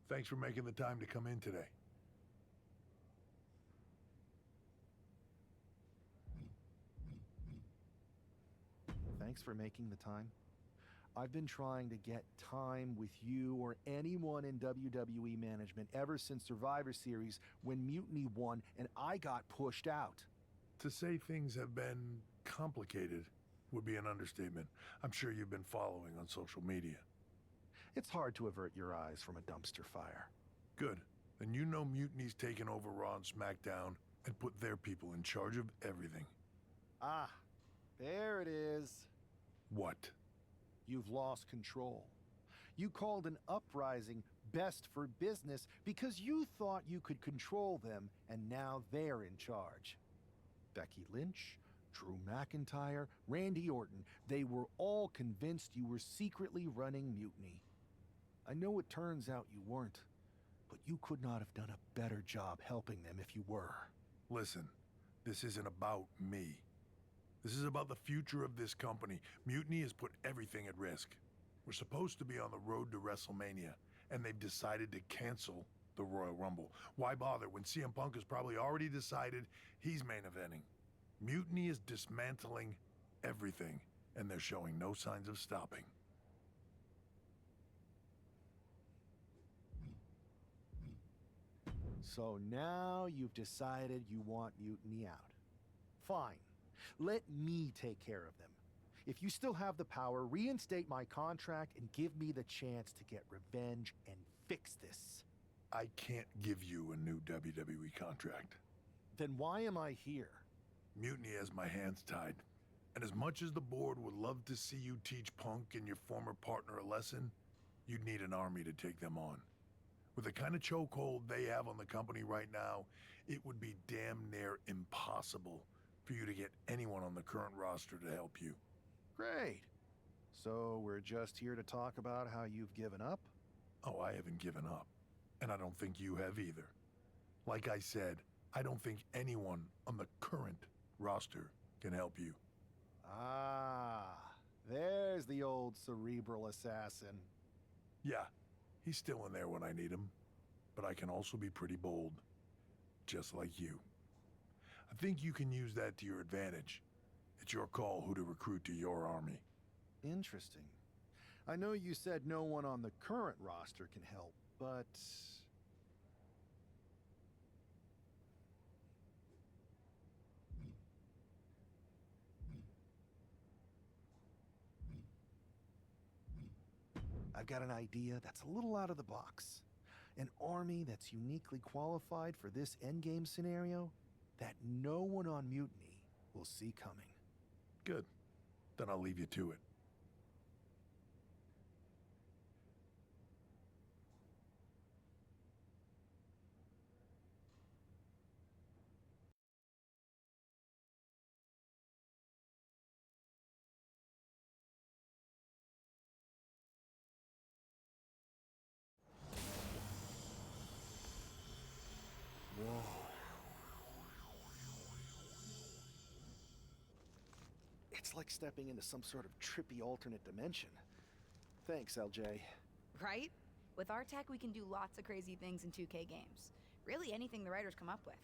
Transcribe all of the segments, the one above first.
Thanks for making the time to come in today. Thanks for making the time. I've been trying to get time with you or anyone in WWE management ever since Survivor Series when Mutiny won and I got pushed out. To say things have been complicated would be an understatement. I'm sure you've been following on social media. It's hard to avert your eyes from a dumpster fire. Good. Then you know Mutiny's taken over Raw and SmackDown and put their people in charge of everything. Ah, there it is. What? You've lost control. You called an uprising best for business because you thought you could control them, and now they're in charge. Becky Lynch, Drew McIntyre, Randy Orton, they were all convinced you were secretly running Mutiny. I know it turns out you weren't, but you could not have done a better job helping them if you were. Listen, this isn't about me. This is about the future of this company. Mutiny has put everything at risk. We're supposed to be on the road to WrestleMania, and they've decided to cancel the Royal Rumble. Why bother when CM Punk has probably already decided he's main eventing? Mutiny is dismantling everything, and they're showing no signs of stopping. So now you've decided you want Mutiny out. Fine. Let me take care of them. If you still have the power, reinstate my contract and give me the chance to get revenge and fix this. I can't give you a new WWE contract. Then why am I here? Mutiny has my hands tied. And as much as the board would love to see you teach Punk and your former partner a lesson, you'd need an army to take them on. With the kind of chokehold they have on the company right now, it would be damn near impossible for you to get anyone on the current roster to help you. Great. So we're just here to talk about how you've given up? Oh, I haven't given up. And I don't think you have either. Like I said, I don't think anyone on the current roster can help you. Ah, there's the old cerebral assassin. Yeah, he's still in there when I need him. But I can also be pretty bold. Just like you. I think you can use that to your advantage. It's your call who to recruit to your army. Interesting. I know you said no one on the current roster can help, but... I've got an idea that's a little out of the box. An army that's uniquely qualified for this endgame scenario that no one on Mutiny will see coming. Good. Then I'll leave you to it. Whoa. It's like stepping into some sort of trippy alternate dimension. Thanks, LJ. Right? With our tech, we can do lots of crazy things in 2K games. Really anything the writers come up with.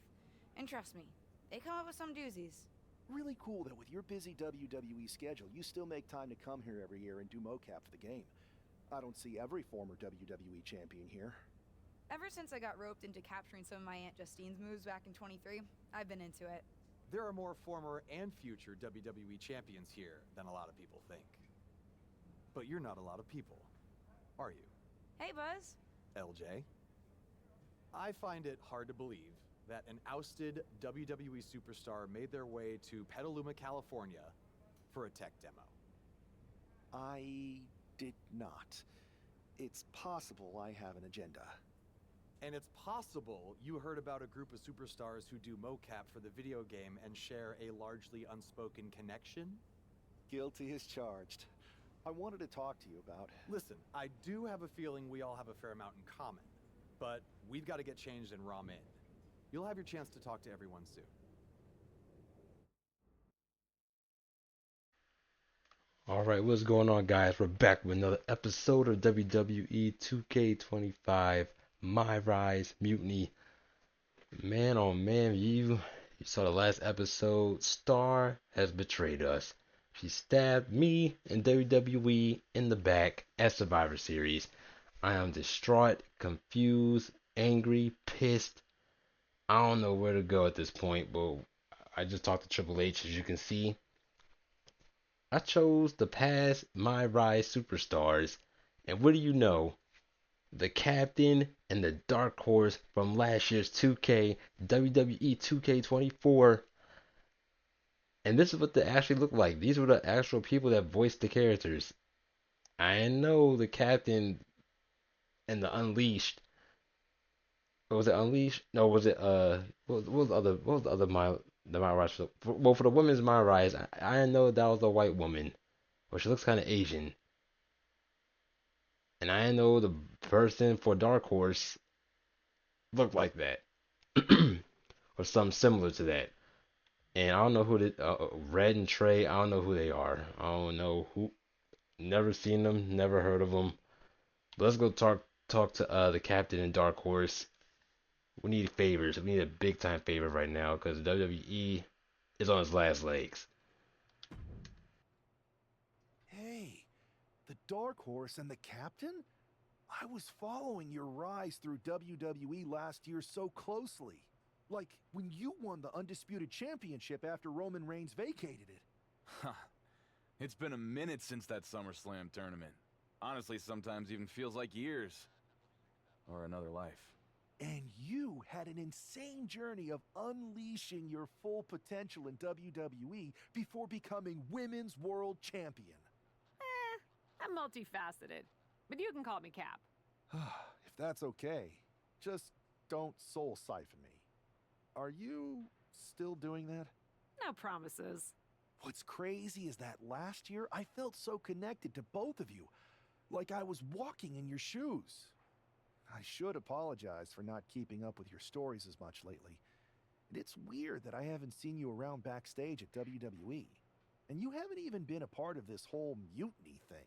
And trust me, they come up with some doozies. Really cool that with your busy WWE schedule, you still make time to come here every year and do mocap for the game. I don't see every former WWE champion here. Ever since I got roped into capturing some of my Aunt Justine's moves back in 23, I've been into it. There are more former and future WWE champions here than a lot of people think. But you're not a lot of people, are you? Hey, Buzz. LJ? I find it hard to believe that an ousted WWE superstar made their way to Petaluma, California for a tech demo. I did not. It's possible I have an agenda. And it's possible you heard about a group of superstars who do mocap for the video game and share a largely unspoken connection? Guilty as charged. I wanted to talk to you about... Listen, I do have a feeling we all have a fair amount in common, but we've got to get changed and ROM in. You'll have your chance to talk to everyone soon. All right, what's going on, guys? We're back with another episode of WWE 2K25 MyRise Mutiny. Man, oh man, you saw the last episode. Star has betrayed us. She stabbed me and WWE in the back at Survivor Series. I am distraught, confused, angry, pissed. I don't know where to go at this point, but I just talked to Triple H, as you can see. I chose the past MyRise superstars, and what do you know? The captain and the dark horse from last year's 2K WWE 2K24. And this is what they actually look like. These were the actual people that voiced the characters. I know the captain and the Unleashed. Was it Unleashed? No, was it what was the other My Rise well, for the women's My Rise, I know that was a white woman. But she looks kinda Asian. And I know the person for Dark Horse looked like that. Or something similar to that. And I don't know who Red and Trey. I don't know who they are. I don't know who. Never seen them. Never heard of them. But let's go talk to the captain and Dark Horse. We need favors. We need a big time favor right now because WWE is on its last legs. Hey, the Dark Horse and the Captain? I was following your rise through WWE last year so closely. Like when you won the Undisputed Championship after Roman Reigns vacated it. Huh. It's been a minute since that SummerSlam tournament. Honestly, sometimes even feels like years. Or another life. And you had an insane journey of unleashing your full potential in WWE before becoming Women's World Champion. I'm multifaceted, but you can call me Cap. If that's okay, just don't soul siphon me. Are you still doing that? No promises. What's crazy is that last year I felt so connected to both of you, like I was walking in your shoes. I should apologize for not keeping up with your stories as much lately. And it's weird that I haven't seen you around backstage at WWE. And you haven't even been a part of this whole mutiny thing.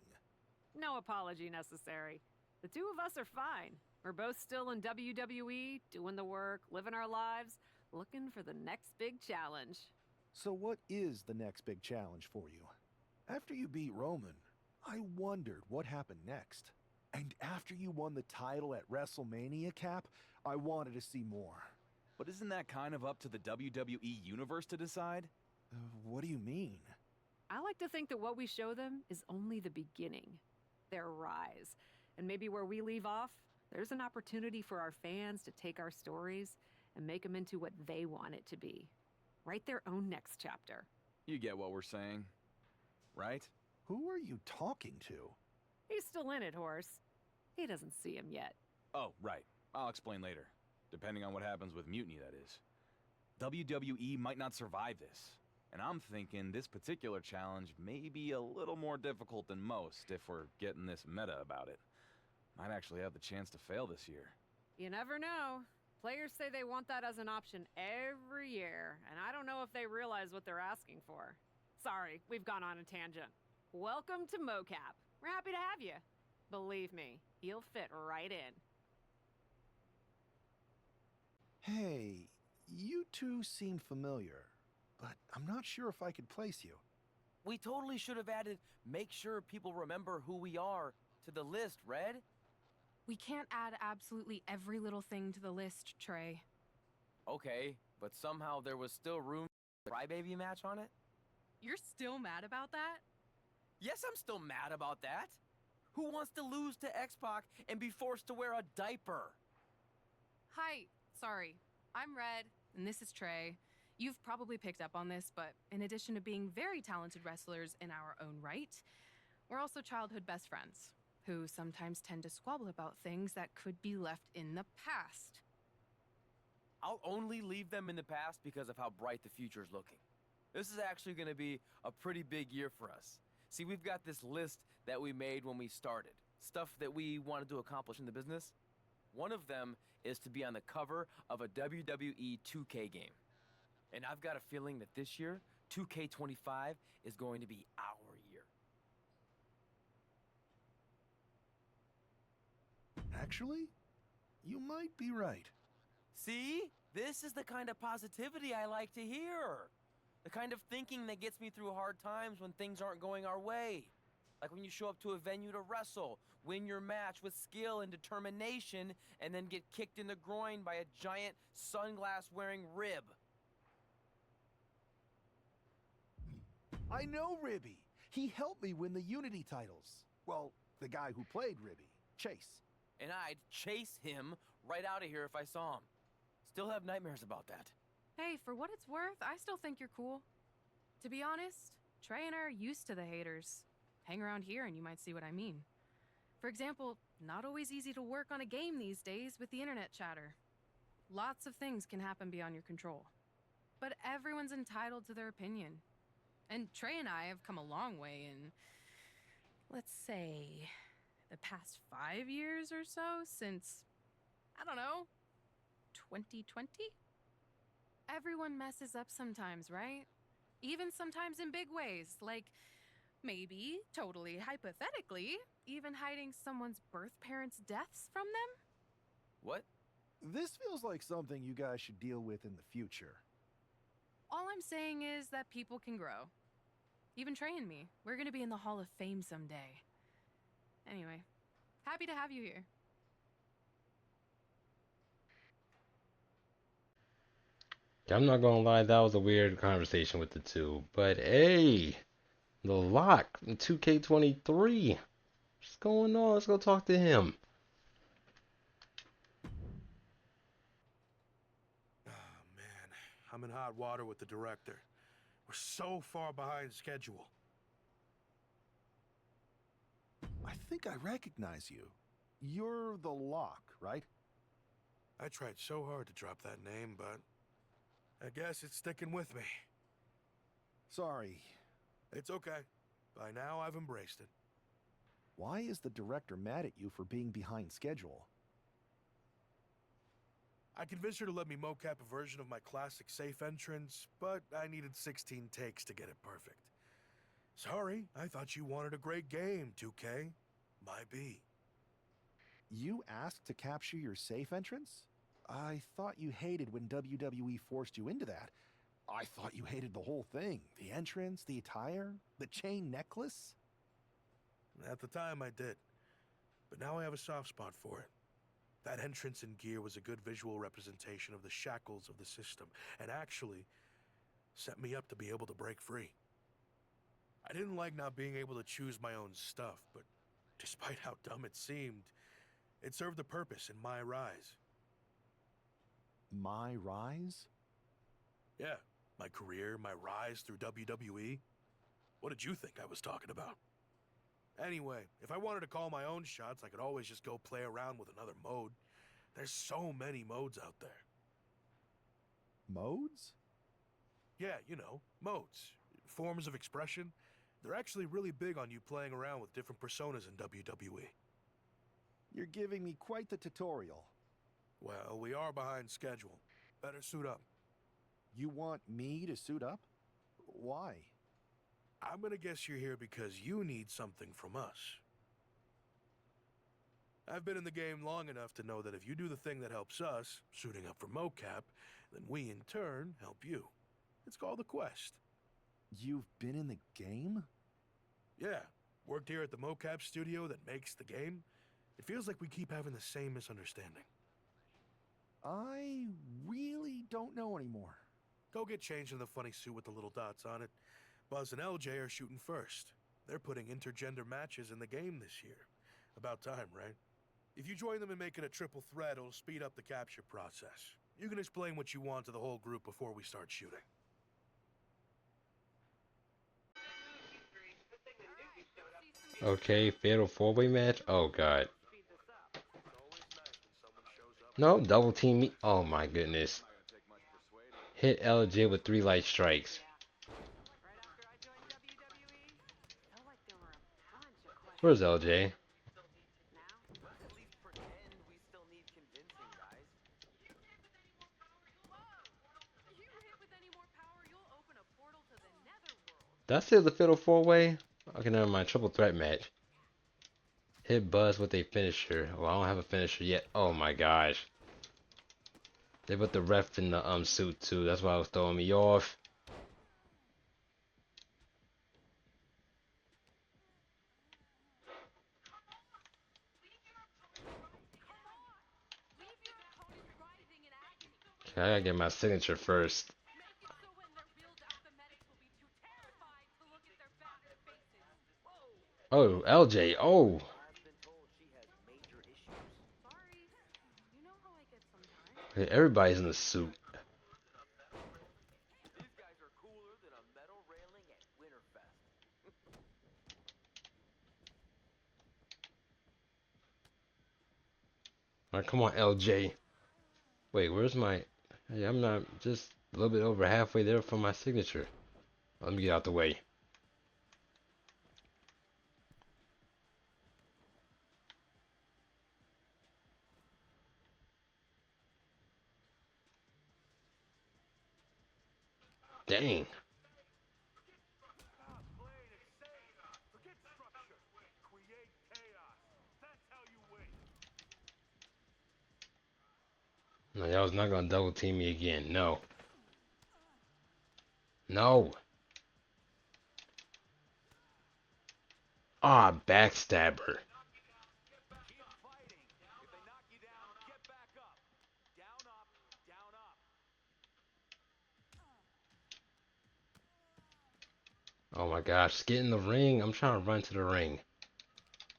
No apology necessary. The two of us are fine. We're both still in WWE, doing the work, living our lives, looking for the next big challenge. So what is the next big challenge for you? After you beat Roman, I wondered what happened next. And after you won the title at WrestleMania, Cap, I wanted to see more. But isn't that kind of up to the WWE Universe to decide? What do you mean? I like to think that what we show them is only the beginning, their rise. And maybe where we leave off, there's an opportunity for our fans to take our stories and make them into what they want it to be. Write their own next chapter. You get what we're saying, right? Who are you talking to? He's still in it, Horse. He doesn't see him yet. Oh, right. I'll explain later. Depending on what happens with Mutiny, that is. WWE might not survive this. And I'm thinking this particular challenge may be a little more difficult than most if we're getting this meta about it. Might actually have the chance to fail this year. You never know. Players say they want that as an option every year, and I don't know if they realize what they're asking for. Sorry, we've gone on a tangent. Welcome to MoCap. We're happy to have you. Believe me, you'll fit right in. Hey, you two seem familiar, but I'm not sure if I could place you. We totally should have added make sure people remember who we are to the list, Red. We can't add absolutely every little thing to the list, Trey. Okay, but somehow there was still room for a crybaby match on it? You're still mad about that? Yes, I'm still mad about that. Who wants to lose to X-Pac and be forced to wear a diaper? Hi, sorry. I'm Red, and this is Trey. You've probably picked up on this, but in addition to being very talented wrestlers in our own right, we're also childhood best friends, who sometimes tend to squabble about things that could be left in the past. I'll only leave them in the past because of how bright the future's looking. This is actually going to be a pretty big year for us. See, we've got this list that we made when we started. Stuff that we wanted to accomplish in the business. One of them is to be on the cover of a WWE 2K game. And I've got a feeling that this year, 2K25 is going to be our year. Actually, you might be right. See? This is the kind of positivity I like to hear. The kind of thinking that gets me through hard times when things aren't going our way. Like when you show up to a venue to wrestle, win your match with skill and determination, and then get kicked in the groin by a giant sunglass-wearing rib. I know Ribby. He helped me win the Unity titles. Well, the guy who played Ribby, Chase. And I'd chase him right out of here if I saw him. Still have nightmares about that. Hey, for what it's worth, I still think you're cool. To be honest, Trey and I are used to the haters. Hang around here and you might see what I mean. For example, not always easy to work on a game these days with the internet chatter. Lots of things can happen beyond your control. But everyone's entitled to their opinion. And Trey and I have come a long way in, let's say, the past 5 years or so since, I don't know, 2020? Everyone messes up sometimes, right? Even sometimes in big ways, like maybe, totally hypothetically, even hiding someone's birth parents' deaths from them? What? This feels like something you guys should deal with in the future. All I'm saying is that people can grow. Even Trey and me, we're gonna be in the Hall of Fame someday. Anyway, happy to have you here. I'm not gonna lie, that was a weird conversation with the two. But hey, the lock in 2K23. What's going on? Let's go talk to him. Oh, man. I'm in hot water with the director. We're so far behind schedule. I think I recognize you. You're the Lock, right? I tried so hard to drop that name, but I guess it's sticking with me. Sorry. It's okay. By now, I've embraced it. Why is the director mad at you for being behind schedule? I convinced her to let me mocap a version of my classic safe entrance, but I needed 16 takes to get it perfect. Sorry, I thought you wanted a great game, 2K. My B. You asked to capture your safe entrance? I thought you hated when WWE forced you into that. I thought you hated the whole thing. The entrance, the attire, the chain necklace. At the time, I did. But now I have a soft spot for it. That entrance and gear was a good visual representation of the shackles of the system, and actually set me up to be able to break free. I didn't like not being able to choose my own stuff, but despite how dumb it seemed, it served a purpose in MyRise. MyRise? Yeah, my career, my rise through WWE. What did you think I was talking about? Anyway, if I wanted to call my own shots, I could always just go play around with another mode. There's so many modes out there. Modes? Yeah, you know, modes. Forms of expression. They're actually really big on you playing around with different personas in WWE. You're giving me quite the tutorial. Well, we are behind schedule. Better suit up. You want me to suit up? Why? I'm gonna guess you're here because you need something from us. I've been in the game long enough to know that if you do the thing that helps us, suiting up for mocap, then we in turn help you. It's called a quest. You've been in the game? Yeah, worked here at the mocap studio that makes the game. It feels like we keep having the same misunderstanding. I really don't know anymore. Go get changed in the funny suit with the little dots on it. Buzz and LJ are shooting first. They're putting intergender matches in the game this year. About time, right? If you join them in making a triple threat, it'll speed up the capture process. You can explain what you want to the whole group before we start shooting. Okay, fatal four-way match. Oh god. No, double team me. Oh my goodness. Hit LJ with 3 light strikes. Where's LJ? That's it, the fatal four-way? Okay, never mind. Triple threat match. Hit Buzz with a finisher. Well, I don't have a finisher yet. Oh my gosh. They put the ref in the suit too. That's why it was throwing me off. Okay, I gotta get my signature first. Oh, LJ. Oh. Okay, everybody's in the suit. These guys are cooler than a metal railing at Winterfest. Alright, come on, LJ. Wait, where's my... Hey, I'm not just a little bit over halfway there for my signature. Let me get out the way. Dang. No, y'all was not gonna double team me again. No. No. Ah, backstabber. Keep fighting. If they knock you down, get back up. Down, up, down, up. Oh my gosh, get in the ring. I'm trying to run to the ring.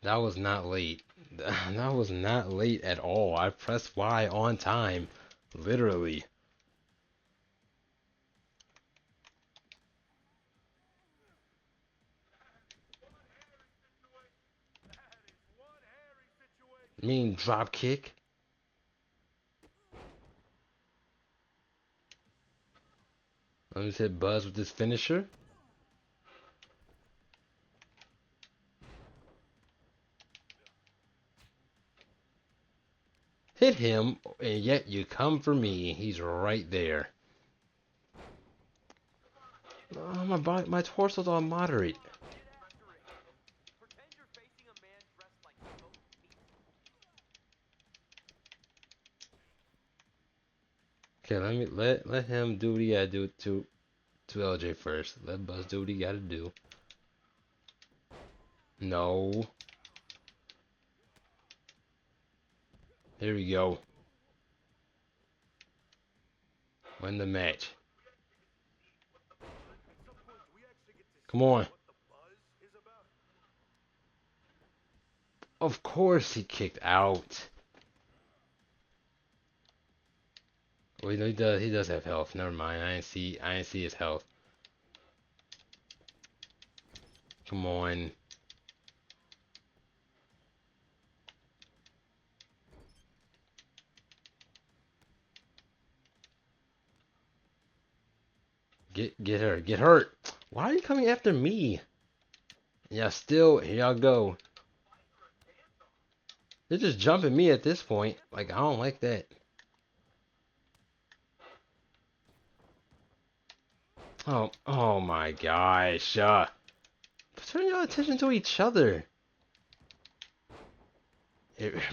That was not late. That was not late at all. I pressed Y on time. Literally. Mean drop kick. Let me hit Buzz with this finisher. Hit him, and yet you come for me. He's right there. Oh, my body, my torso's all moderate. Pretend you're facing a man dressed like smoked meat. Okay, let him do what he gotta do to LJ first. Let Buzz do what he gotta do. No. Here we go. Win the match. Come on. Of course he kicked out. Well, he does have health. Never mind. I didn't see his health. Come on. Get her. Get hurt. Why are you coming after me? Yeah, still, here y'all go. They're just jumping me at this point. Like, I don't like that. Oh my gosh. Turn your attention to each other.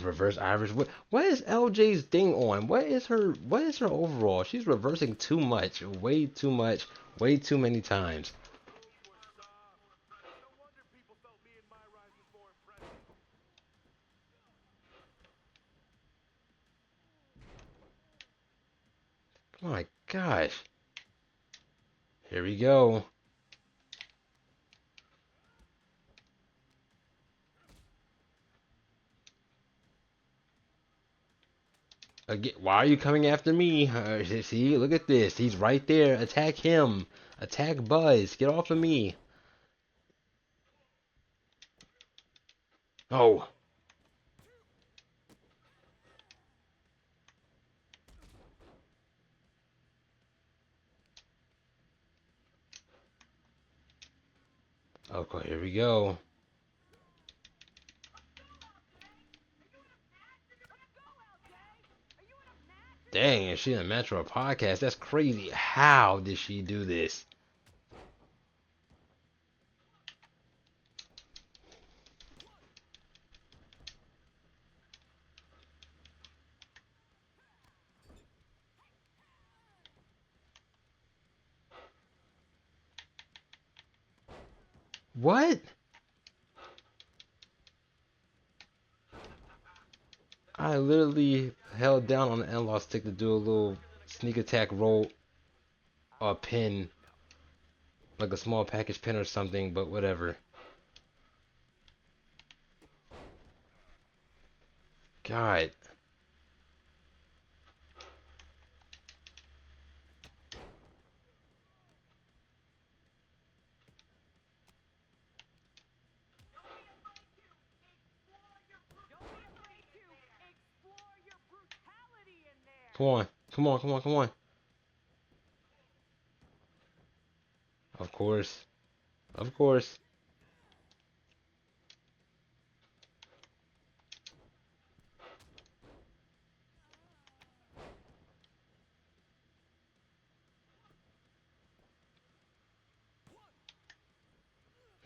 Reverse Irish. What is LJ's thing on? What is her overall? She's reversing too much. Way too much. Way too many times. Oh my gosh. Here we go. Again, why are you coming after me? See, look at this. He's right there. Attack him. Attack Buzz. Get off of me. Oh. Okay, here we go. Dang, is she in a match or a podcast? That's crazy. How did she do this? What? I literally held down on the analog stick to do a little sneak attack roll or pin, like a small package pin or something, but whatever. God. Come on. Come on, come on, come on. Of course. Of course.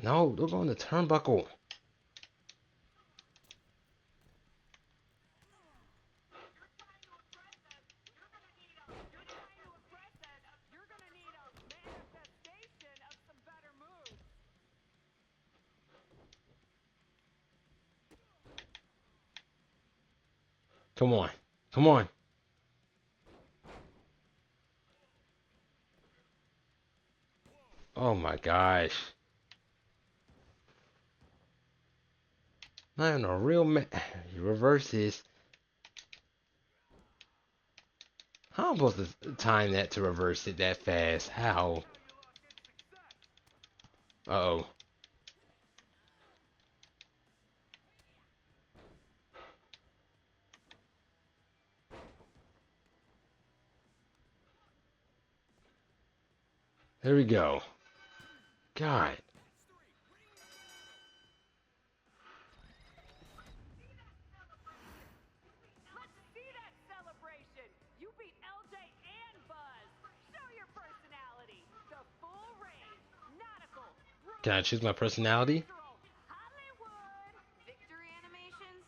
No, look on the turnbuckle. Come on. Come on. Oh my gosh. Not even a real You reverse this. How am I supposed to time that to reverse it that fast? How? Uh-oh. There we go. God. Can I choose my personality? Victory animations?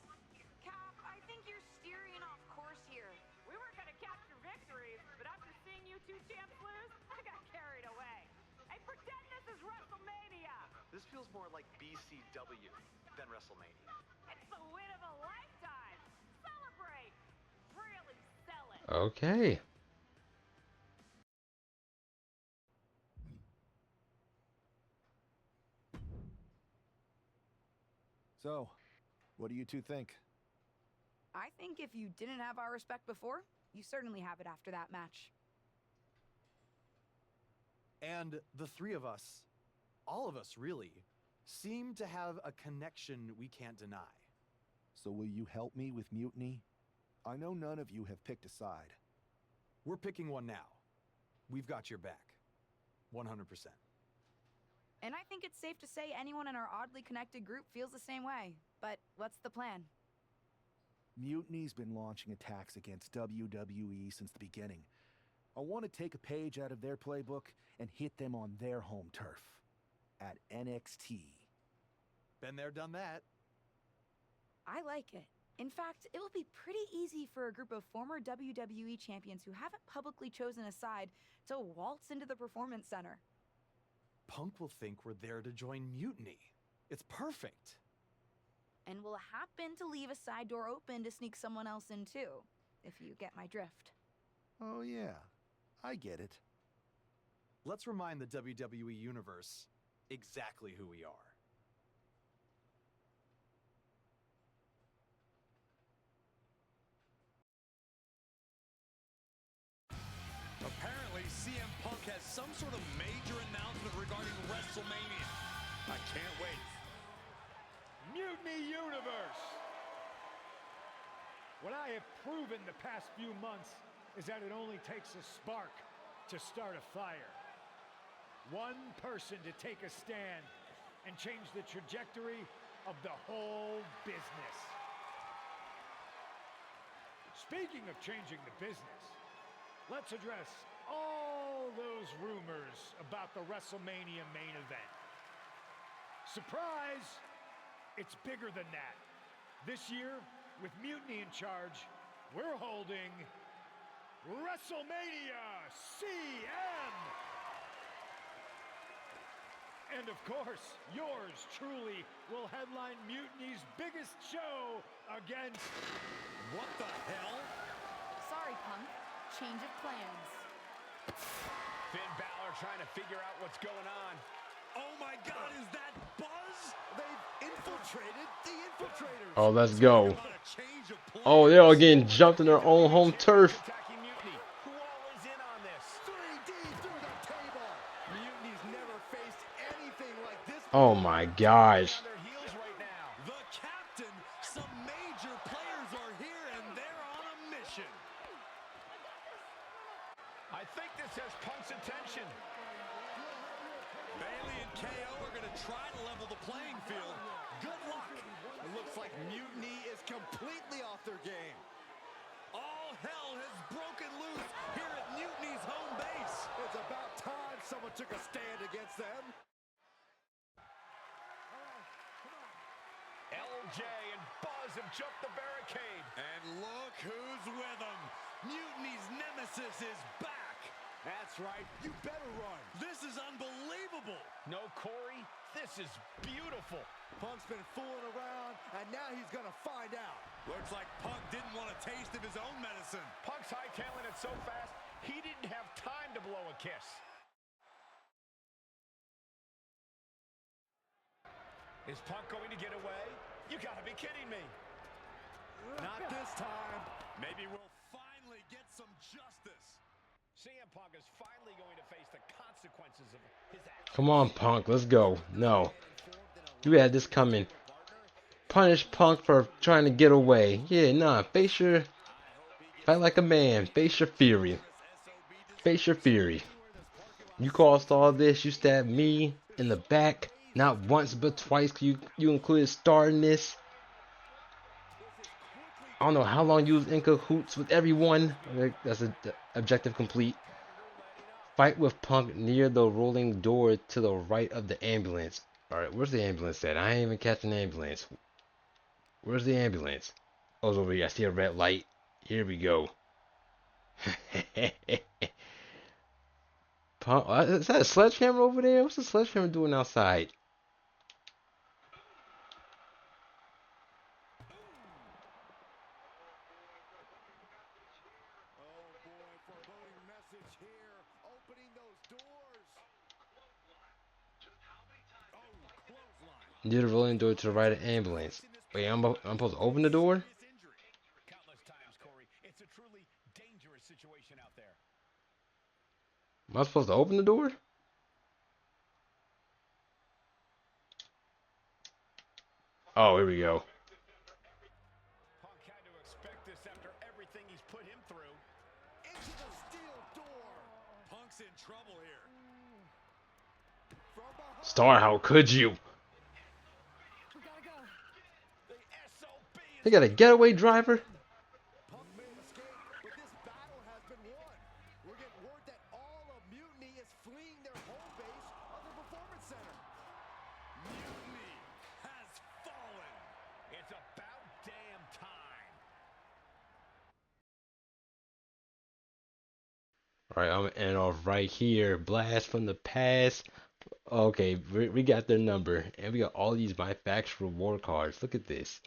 Cap, I think you're steering off course here. We were gonna capture victories, but after seeing you two champs lose, I got carried away. Hey, pretend this is WrestleMania! This feels more like BCW than WrestleMania. It's the win of a lifetime! Celebrate! Really sell it! Okay. So, what do you two think? I think if you didn't have our respect before, you certainly have it after that match. And the three of us, all of us really, seem to have a connection we can't deny. So will you help me with Mutiny? I know none of you have picked a side. We're picking one now. We've got your back. 100%. And I think it's safe to say anyone in our oddly connected group feels the same way. But what's the plan? Mutiny's been launching attacks against WWE since the beginning. I want to take a page out of their playbook and hit them on their home turf. At NXT. Been there, done that. I like it. In fact, it will be pretty easy for a group of former WWE champions who haven't publicly chosen a side to waltz into the Performance Center. Punk will think we're there to join Mutiny. It's perfect. And we'll happen to leave a side door open to sneak someone else in too, if you get my drift. Oh yeah, I get it. Let's remind the WWE Universe exactly who we are. Apparently, CM Punk has some sort of major announcement regarding WrestleMania. I can't wait. Mutiny Universe! What I have proven the past few months is that it only takes a spark to start a fire. One person to take a stand and change the trajectory of the whole business. Speaking of changing the business, let's address all those rumors about the WrestleMania main event. Surprise! It's bigger than that. This year, with Mutiny in charge, we're holding WrestleMania CM! And of course, yours truly will headline Mutiny's biggest show against... What the hell? Sorry, Punk. Change of plans. Finn Balor trying to figure out what's going on. Oh my God, is that Buzz? They've infiltrated the infiltrators. Oh, let's go. Talk about a change of plans. Oh, they're all getting jumped in their own home turf. Attacking Mutiny. Who all is in on this? 3D through the table. Mutiny's never faced anything like this. Oh my gosh. On their heels right now. The captain, some major players are here and they're on a mission. I think this has Punk's attention. Bailey and KO are going to try to level the playing field. Good luck. It looks like Mutiny is completely off their game. All hell has broken loose here at Mutiny's home base. It's about time someone took a stand against them. LJ and Buzz have jumped the barricade. And look who's with them. Mutiny's nemesis is back. That's right. You better run. This is unbelievable. No, Corey, this is beautiful. Punk's been fooling around, and now he's gonna find out. Looks like Punk didn't want a taste of his own medicine. Punk's hightailing it so fast, he didn't have time to blow a kiss. Is Punk going to get away? You gotta be kidding me. Not this time. Maybe we'll finally get some justice. CM Punk is finally going to face the consequences of his actions. Come on, Punk. Let's go. No. You had this coming. Punish Punk for trying to get away. Yeah, nah. Face your... Fight like a man. Face your fury. Face your fury. You caused all this. You stabbed me in the back. Not once, but twice. You included starting this. I don't know how long you was in cahoots with everyone. That's an objective complete. Fight with Punk near the rolling door to the right of the ambulance. Alright, where's the ambulance at? I ain't even catching an ambulance. Where's the ambulance? Oh, it's over here. I see a red light. Here we go. Punk, is that a sledgehammer over there? What's the sledgehammer doing outside? Near the rolling door to the right of the ambulance. Wait, I'm supposed to open the door? Countless times, Corey. It's a truly dangerous situation out there. Am I supposed to open the door? Oh, here we go. Punk had to expect this after everything he's put him through. Into the steel door. Punk's in trouble here. From behind. Star, how could you? We gotta go. The SOB is They got a getaway driver? Punk may have escaped, but this battle has been won. We're getting word that all of Mutiny is fleeing their home base of the Performance Center. Mutiny has fallen. It's about damn time. Alright, I'm gonna end off right here. Blast from the past. Okay, we got their number. And we got all these My Facts reward cards. Look at this.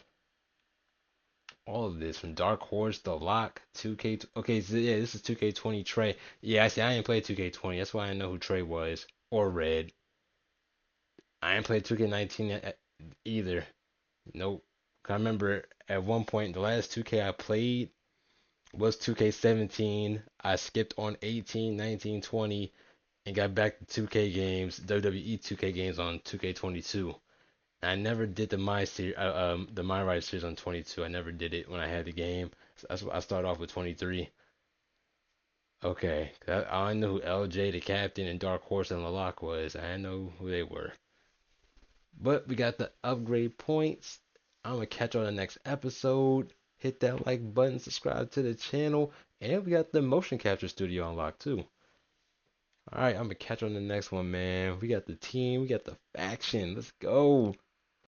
All of this from Dark Horse, The Lock, 2K. Okay, so yeah, this is 2K20 Trey. Yeah, I see. I ain't played 2K20. That's why I know who Trey was. Or Red. I ain't played 2K19 either. Nope. I remember at one point, the last 2K I played was 2K17. I skipped on 18, 19, 20, and got back to 2K games, WWE 2K games on 2K22. I never did the MyRise series on 22. I never did it when I had the game. So that's why I started off with 23. Okay, I know who LJ, the captain, and Dark Horse and Lalak was. I didn't know who they were. But we got the upgrade points. I'm going to catch you on the next episode. Hit that like button, subscribe to the channel, and we got the motion capture studio unlocked too. Alright, I'm going to catch you on the next one, man. We got the team, we got the faction. Let's go.